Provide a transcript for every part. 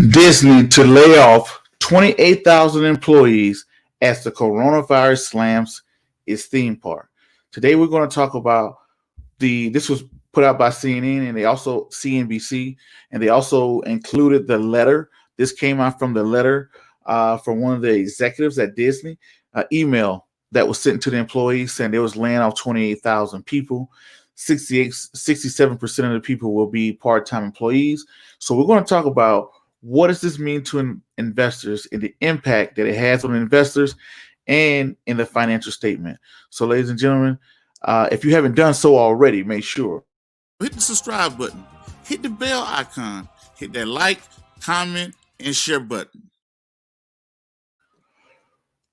Disney to lay off 28,000 employees as the coronavirus slams its theme park. Today we're going to talk about this was put out by CNN and they also CNBC, and they also included the letter. This came out from the letter from one of the executives at Disney, email that was sent to the employees saying they was laying off 28,000 people. 67% of the people will be part-time employees. So we're going to talk about what does this mean to investors and the impact that it has on investors and in the financial statement. So, ladies and gentlemen, if you haven't done so already, make sure hit the subscribe button, hit the bell icon, hit that like, comment, and share button.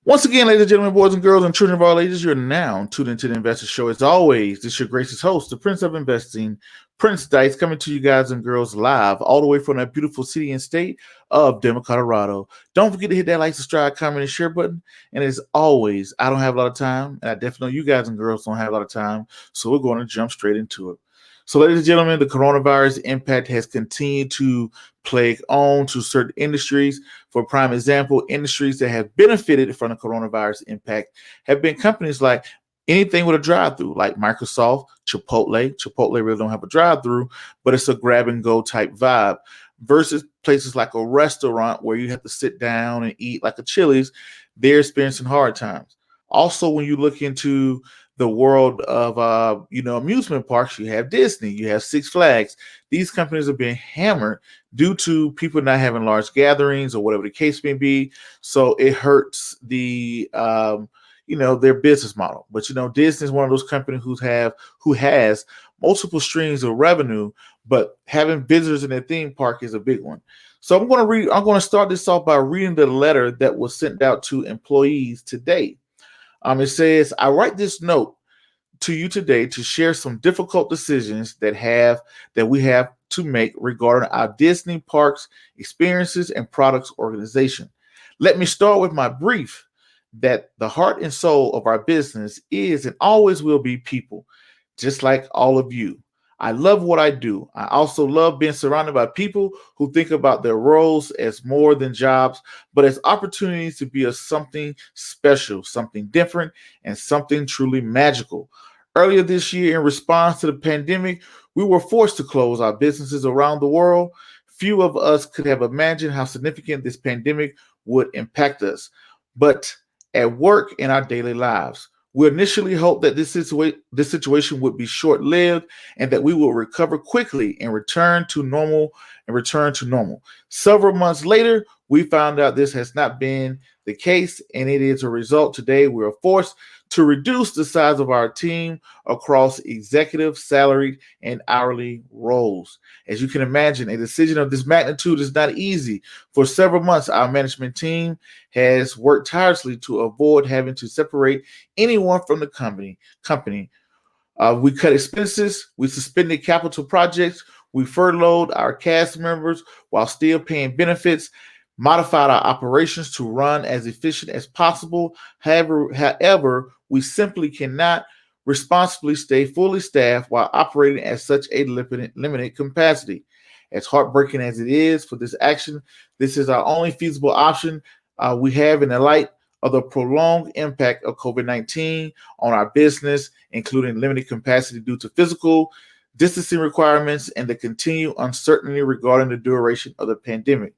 Once again, ladies and gentlemen, boys and girls, and children of all ages, you're now tuned into the Investor Show. As always, this is your gracious host, the Prince of Investing, Prince Dykes, coming to you guys and girls live all the way from that beautiful city and state of Denver, Colorado. Don't forget to hit that like, subscribe, comment, and share button. And as always, I don't have a lot of time, and I definitely know you guys and girls don't have a lot of time, so we're going to jump straight into it. So, ladies and gentlemen, the coronavirus impact has continued to plague on to certain industries. For prime example, industries that have benefited from the coronavirus impact have been companies like anything with a drive-through, like Microsoft, Chipotle. Chipotle really don't have a drive-through, but it's a grab-and-go type vibe, versus places like a restaurant where you have to sit down and eat like a Chili's. They're experiencing hard times. Also, when you look into the world of amusement parks, you have Disney, you have Six Flags. These companies are being hammered due to people not having large gatherings or whatever the case may be. So it hurts their business model. But Disney is one of those companies who has multiple streams of revenue, but having visitors in their theme park is a big one. So I'm going to start this off by reading the letter that was sent out to employees today. It says, I write this note to you today to share some difficult decisions that we have to make regarding our Disney parks experiences and products organization. Let me start with my brief that the heart and soul of our business is and always will be people, just like all of you. I love what I do. I also love being surrounded by people who think about their roles as more than jobs, but as opportunities to be a something special, something different, and something truly magical. Earlier this year, in response to the pandemic, we were forced to close our businesses around the world. Few of us could have imagined how significant this pandemic would impact us, but at work in our daily lives. We initially hoped that this situation would be short-lived and that we will recover quickly and return to normal. Several months later, we found out this has not been the case, and it is a result. Today, we are forced to reduce the size of our team across executive, salaried, and hourly roles. As you can imagine, a decision of this magnitude is not easy. For several months, our management team has worked tirelessly to avoid having to separate anyone from the company. We cut expenses, we suspended capital projects, we furloughed our cast members while still paying benefits, modified our operations to run as efficient as possible. However, we simply cannot responsibly stay fully staffed while operating at such a limited capacity. As heartbreaking as it is for this action, this is our only feasible option we have in the light of the prolonged impact of COVID-19 on our business, including limited capacity due to physical distancing requirements and the continued uncertainty regarding the duration of the pandemic.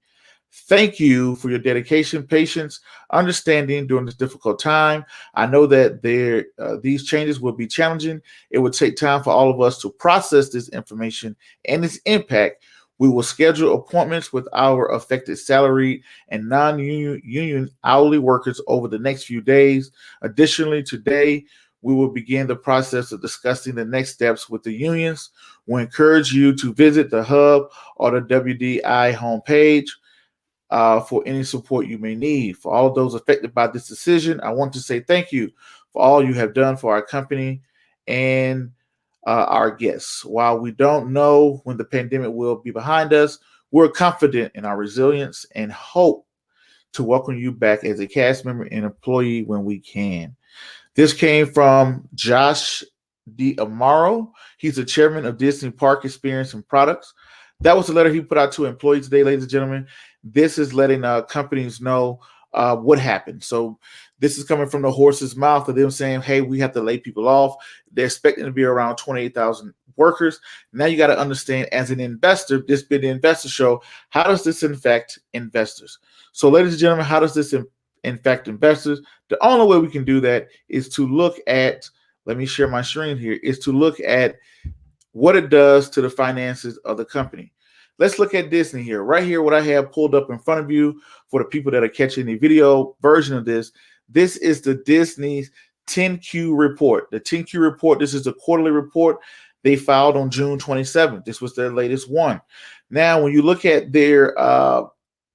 Thank you for your dedication, patience, understanding during this difficult time. I know that these changes will be challenging. It will take time for all of us to process this information and its impact. We will schedule appointments with our affected salaried and non-union hourly workers over the next few days. Additionally, today, we will begin the process of discussing the next steps with the unions. We encourage you to visit the Hub or the WDI homepage for any support you may need. For all of those affected by this decision, I want to say thank you for all you have done for our company and our guests. While we don't know when the pandemic will be behind us, we're confident in our resilience and hope to welcome you back as a cast member and employee when we can. This came from Josh D'Amaro. He's the chairman of Disney Park Experience and Products. That was the letter he put out to employees today, ladies and gentlemen. This is letting companies know what happened. So this is coming from the horse's mouth of them saying, hey, we have to lay people off. They're expecting to be around 28,000 workers. Now you got to understand, as an investor, this been the investor show, how does this affect investors? So ladies and gentlemen, how does this affect investors? The only way we can do that is to look at, let me share my screen here, is to look at what it does to the finances of the company. Let's look at Disney here. Right here, what I have pulled up in front of you for the people that are catching the video version of this. This is the Disney's 10Q report. The 10Q report, this is a quarterly report they filed on June 27th. This was their latest one. Now, when you look at their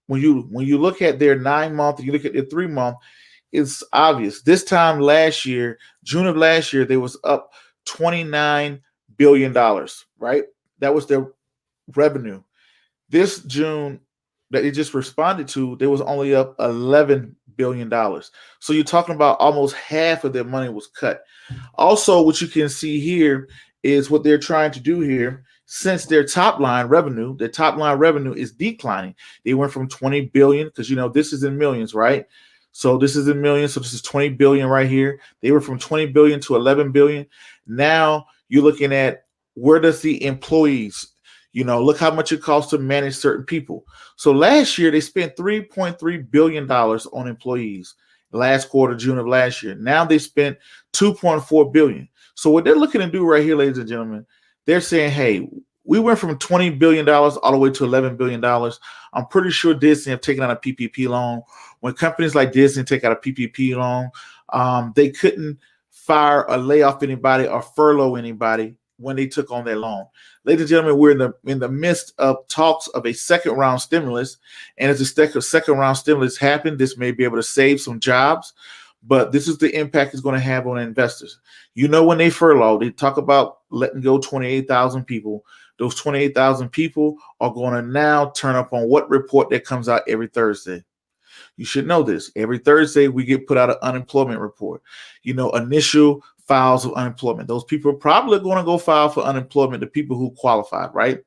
when you look at their 9-month, you look at their 3-month, it's obvious. This time last year, June of last year, they was up $29 billion, right? That was their revenue. This June that they just responded to, they was only up $11 billion. So you're talking about almost half of their money was cut. Also, what you can see here is what they're trying to do here. Since their top line revenue is declining. They went from 20 billion, because this is in millions, right? So this is in millions. So this is 20 billion right here. They were from 20 billion to 11 billion. Now you're looking at, where does the employees, look how much it costs to manage certain people. So last year they spent $3.3 billion on employees. Last quarter, June of last year. Now they spent $2.4 billion. So what they're looking to do right here, ladies and gentlemen, they're saying, hey, we went from $20 billion all the way to $11 billion. I'm pretty sure Disney have taken out a PPP loan. When companies like Disney take out a PPP loan, they couldn't fire or lay off anybody or furlough anybody when they took on their loan. Ladies and gentlemen, we're in the midst of talks of a second round stimulus. And as the second round stimulus happens, this may be able to save some jobs. But this is the impact it's going to have on investors. When they furlough, they talk about letting go 28,000 people. Those 28,000 people are going to now turn up on what report that comes out every Thursday. You should know this. Every Thursday, we get put out an unemployment report. Initial files of unemployment. Those people are probably going to go file for unemployment, the people who qualified, right?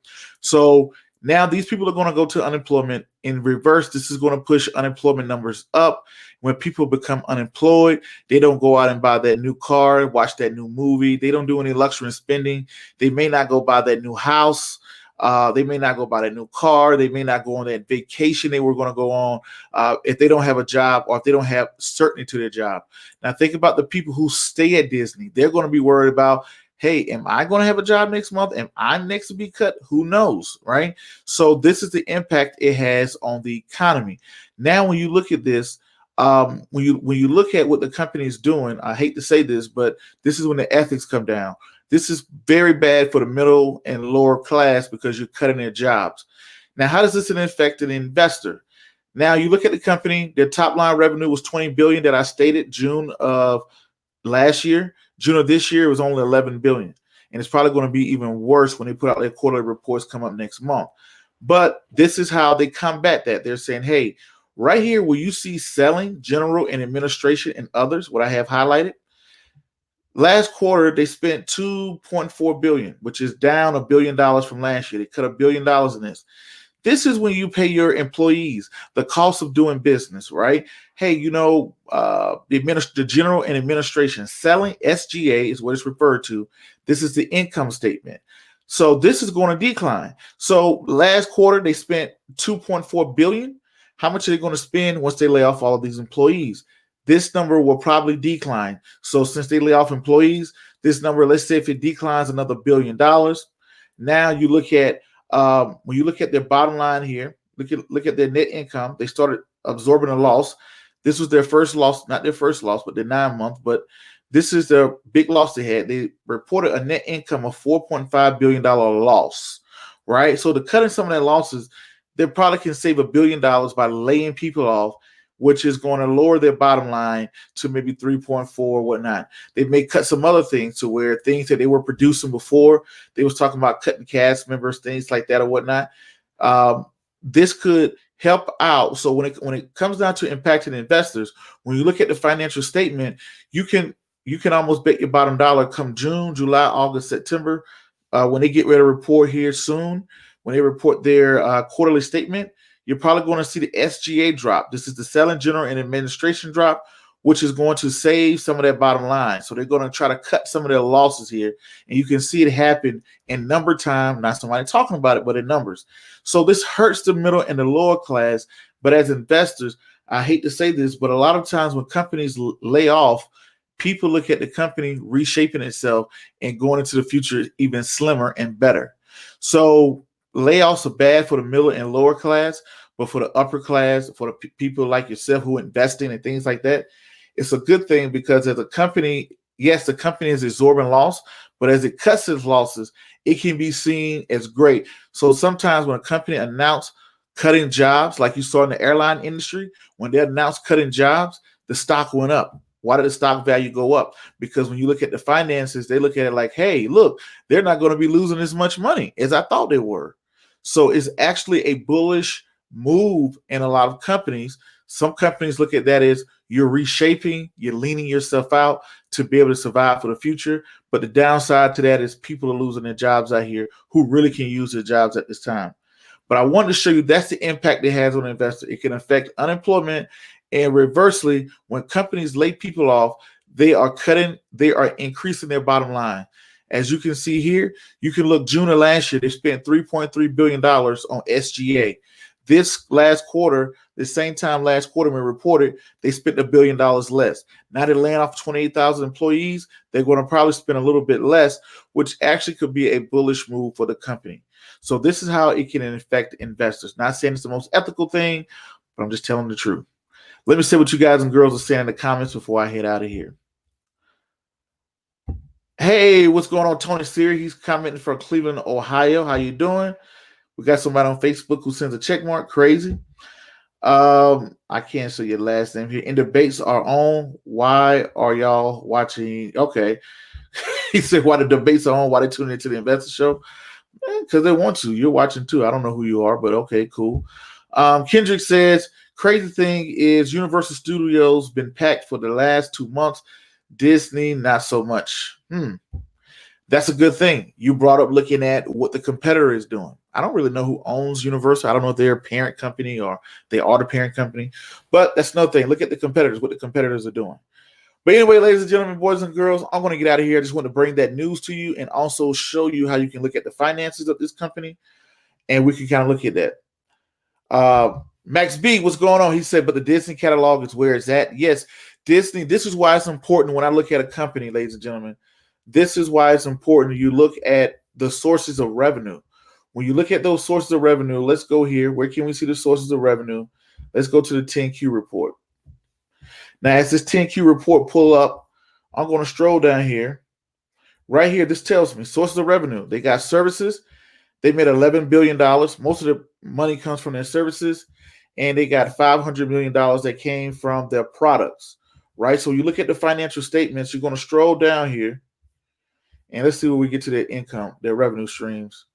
So now these people are going to go to unemployment. In reverse, this is going to push unemployment numbers up. When people become unemployed, they don't go out and buy that new car, watch that new movie. They don't do any luxury spending. They may not go buy that new house. They may not go buy that new car. They may not go on that vacation they were going to go on if they don't have a job, or if they don't have certainty to their job. Now, think about the people who stay at Disney. They're going to be worried about, hey, am I going to have a job next month? Am I next to be cut? Who knows, right? So this is the impact it has on the economy. Now, when you look at this, when you look at what the company is doing, I hate to say this, but this is when the ethics come down. This is very bad for the middle and lower class, because you're cutting their jobs. Now, how does this affect an investor? Now, you look at the company, their top line revenue was 20 billion that I stated June of last year. June of this year, it was only 11 billion. And it's probably going to be even worse when they put out their quarterly reports come up next month. But this is how they combat that. They're saying, hey, right here where you see selling, general and administration and others, what I have highlighted, last quarter, they spent $2.4 billion, which is down $1 billion from last year. They cut $1 billion in this. This is when you pay your employees the cost of doing business, right? Hey, the general and administration selling, SGA is what it's referred to. This is the income statement. So this is going to decline. So last quarter, they spent $2.4 billion. How much are they going to spend once they lay off all of these employees? This number will probably decline. So since they lay off employees, this number, let's say if it declines another $1 billion, now you look at when you look at their bottom line here, look at their net income. They started absorbing a loss. This was their first loss, not their first loss, but their 9-month. But this is their big loss they had. They reported a net income of $4.5 billion loss, right? So to cutting some of their losses, they probably can save $1 billion by laying people off, which is going to lower their bottom line to maybe 3.4 or whatnot. They may cut some other things to where things that they were producing before, they was talking about cutting cast members, things like that or whatnot. This could help out. So when it comes down to impacting investors, when you look at the financial statement, you can almost bet your bottom dollar come June, July, August, September, when they get ready to report here soon, when they report their quarterly statement, you're probably going to see the SGA drop. This is the selling, general, and administration drop, which is going to save some of that bottom line. So they're going to try to cut some of their losses here. And you can see it happen in number time, not somebody talking about it, but in numbers. So this hurts the middle and the lower class. But as investors, I hate to say this, but a lot of times when companies lay off, people look at the company reshaping itself and going into the future even slimmer and better. So layoffs are bad for the middle and lower class, but for the upper class, for the people like yourself who are investing and things like that, it's a good thing because as a company, yes, the company is absorbing loss, but as it cuts its losses, it can be seen as great. So sometimes when a company announces cutting jobs, like you saw in the airline industry, when they announced cutting jobs, the stock went up. Why did the stock value go up? Because when you look at the finances, they look at it like, hey, look, they're not going to be losing as much money as I thought they were. So it's actually a bullish move in a lot of companies. Some companies look at that as you're reshaping, you're leaning yourself out to be able to survive for the future. But the downside to that is people are losing their jobs out here who really can use their jobs at this time. But I wanted to show you that's the impact it has on the investor. It can affect unemployment, and reversely, when companies lay people off, they are increasing their bottom line. As you can see here, you can look June of last year, they spent $3.3 billion on SGA. This last quarter, the same time last quarter when reported, they spent $1 billion less. Now they're laying off 28,000 employees. They're going to probably spend a little bit less, which actually could be a bullish move for the company. So this is how it can affect investors. Not saying it's the most ethical thing, but I'm just telling the truth. Let me see what you guys and girls are saying in the comments before I head out of here. Hey, what's going on, Tony Sear? He's commenting from Cleveland, Ohio. How you doing? We got somebody on Facebook who sends a check mark. Crazy. I can't say your last name here. And debates are on. Why are y'all watching? Okay. He said, why the debates are on? Why they tuning into the investor show? Because they want to. You're watching too. I don't know who you are, but okay, cool. Kendrick says, crazy thing is Universal Studios been packed for the last 2 months. Disney, not so much. That's a good thing. You brought up looking at what the competitor is doing. I don't really know who owns Universal. I don't know if they're a parent company or they are the parent company. But that's another thing. Look at the competitors, what the competitors are doing. But anyway, ladies and gentlemen, boys and girls, I'm going to get out of here. I just want to bring that news to you and also show you how you can look at the finances of this company. And we can kind of look at that. Max B, what's going on? He said, but the Disney catalog is where it's at. Yes, Disney, this is why it's important when I look at a company, ladies and gentlemen. This is why it's important you look at the sources of revenue. When you look at those sources of revenue, let's go here. Where can we see the sources of revenue? Let's go to the 10Q report. Now, as this 10Q report pull up, I'm going to stroll down here. Right here, this tells me sources of revenue. They got services. They made $11 billion. Most of the money comes from their services. And they got $500 million that came from their products, right? So you look at the financial statements, you're going to stroll down here. And let's see where we get to their income, their revenue streams.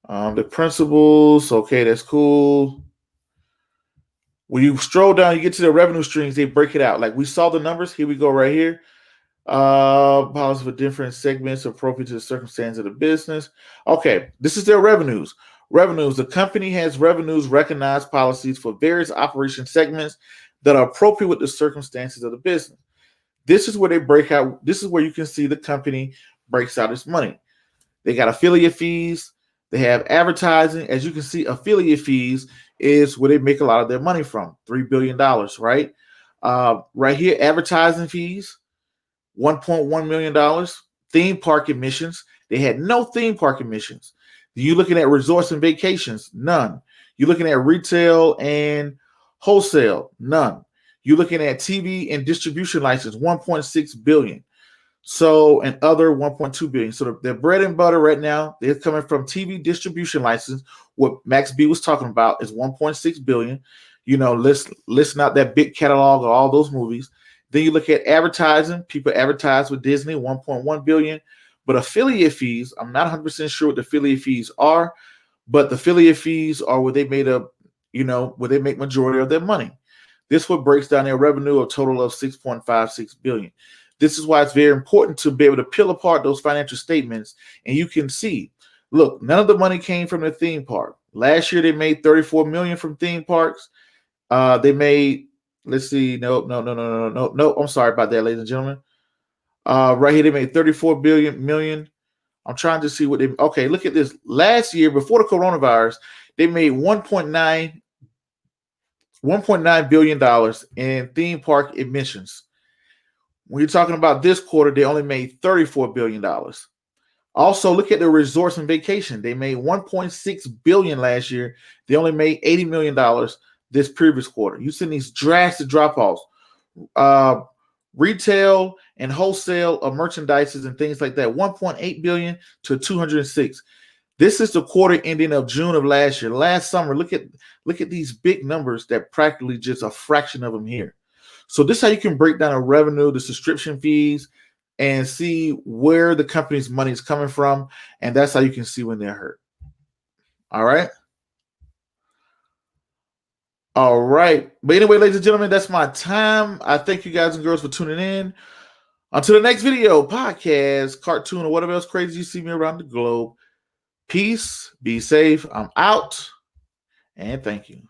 The principals, okay, that's cool. When you stroll down, you get to the revenue streams, they break it out. Like we saw the numbers. Here we go right here. Policies for different segments appropriate to the circumstance of the business. Okay, this is their revenues. Revenues. The company has revenues recognized policies for various operation segments that are appropriate with the circumstances of the business. This is where they break out. This is where you can see the company breaks out its money. They got affiliate fees. They have advertising. As you can see, affiliate fees is where they make a lot of their money from, $3 billion, right? Right here, advertising fees, $1.1 million. Theme park admissions. They had no theme park admissions. You're looking at resorts and vacations, none. You're looking at retail and wholesale, none. You're looking at TV and distribution license, $1.6 billion. So, and other $1.2 billion. So their bread and butter right now, they're coming from TV distribution license. What Max B was talking about is $1.6 billion. You know, listen out that big catalog of all those movies. Then you look at advertising. People advertise with Disney, $1.1 billion. But affiliate fees, I'm not 100% sure what the affiliate fees are, but the affiliate fees are where they made up, you know, where they make majority of their money. This what breaks down their revenue, a total of $6.56 billion. This is why it's very important to be able to peel apart those financial statements, and you can see, look, none of the money came from the theme park. Last year they made 34 million from theme parks. They made, let's see, no. I'm sorry about that, ladies and gentlemen. Right here they made 34 million. I'm trying to see what they. Okay, look at this. Last year, before the coronavirus, they made 1.9 billion dollars in theme park admissions. When you're talking about this quarter, they only made $34 billion. Also, look at the resorts and vacation. They made $1.6 billion last year. They only made $80 million this previous quarter. You've seen these drastic drop-offs. Retail and wholesale of merchandises and things like that, 1.8 billion to 206. This is the quarter ending of June of last year. Last summer, look at these big numbers that practically just a fraction of them here. So this is how you can break down a revenue, the subscription fees, and see where the company's money is coming from. And that's how you can see when they're hurt. All right. All right. But anyway, ladies and gentlemen, that's my time. I thank you guys and girls for tuning in. Until the next video, podcast, cartoon, or whatever else crazy you see me around the globe. Peace. Be safe. I'm out. And thank you.